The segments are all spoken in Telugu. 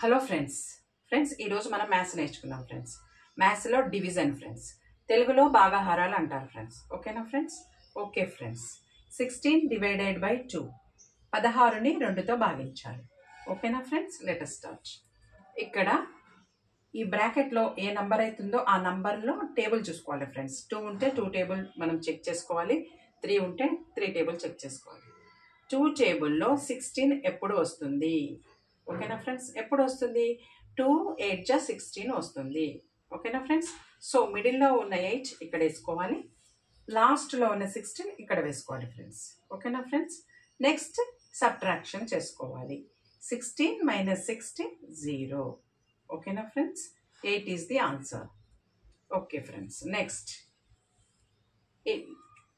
హలో ఫ్రెండ్స్ ఈరోజు మనం మ్యాథ్స్ నేర్చుకుందాం ఫ్రెండ్స్. మ్యాథ్స్లో డివిజన్ ఫ్రెండ్స్, తెలుగులో భాగాహారాలు అంటారు ఫ్రెండ్స్. ఓకేనా friends? Okay friends. 16 divided by 2, 16ని 2తో భాగించాలి. ఓకేనా ఫ్రెండ్స్? Let us start. ఇక్కడ ఈ బ్రాకెట్లో ఏ నంబర్ అవుతుందో ఆ నంబర్లో టేబుల్ చూసుకోవాలి ఫ్రెండ్స్. 2 ఉంటే 2 టేబుల్ మనం చెక్ చేసుకోవాలి, 3 ఉంటే 3 టేబుల్ చెక్ చేసుకోవాలి. 2 టేబుల్లో 16 ఎప్పుడు వస్తుంది? ఓకేనా ఫ్రెండ్స్? ఎప్పుడు వస్తుంది? 2 8 16 వస్తుంది. ఓకేనా ఫ్రెండ్స్? సో మిడిల్లో ఉన్న 8 ఇక్కడ వేసుకోవాలి, లాస్ట్లో ఉన్న 16 ఇక్కడ వేసుకోవాలి ఫ్రెండ్స్. ఓకేనా ఫ్రెండ్స్? నెక్స్ట్ సబ్ట్రాక్షన్ చేసుకోవాలి. 16 మైనస్ 16 0. ఓకేనా friends? 8 is the answer. Okay friends. Next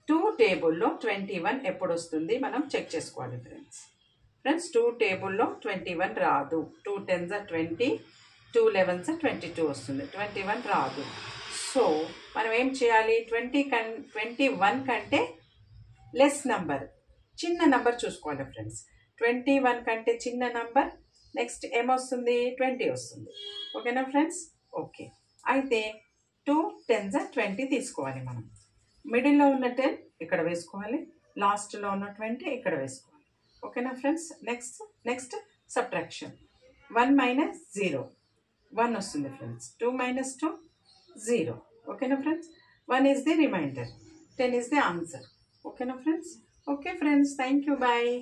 2 టేబుల్లో 21 ఎప్పుడు వస్తుంది మనం చెక్ చేసుకోవాలి ఫ్రెండ్స్. 2 టేబుల్లో 21 రాదు. 2 10s 20, 2 11s 22 వస్తుంది. 21 రాదు. సో మనం ఏం చేయాలి? 21 కంటే లెస్ నంబర్, చిన్న నంబర్ చూసుకోవాలి ఫ్రెండ్స్. 21 కంటే చిన్న నంబర్ నెక్స్ట్ ఏమొస్తుంది? 20 వస్తుంది. ఓకేనా ఫ్రెండ్స్? ఓకే. అయితే 2 10s 20 తీసుకోవాలి మనం. మిడిల్లో ఉన్న 10 ఇక్కడ వేసుకోవాలి, లాస్ట్లో ఉన్న 20 ఇక్కడ వేసుకోవాలి. ఓకేనా ఫ్రెండ్స్? Next subtraction. 1 మైనస్ 0, 1 వస్తుంది ఫ్రెండ్స్. 2 మైనస్ 2 0. ఓకేనా friends? 1 is the reminder, 10 is the answer. ఓకేనా friends? Okay friends, thank you, bye.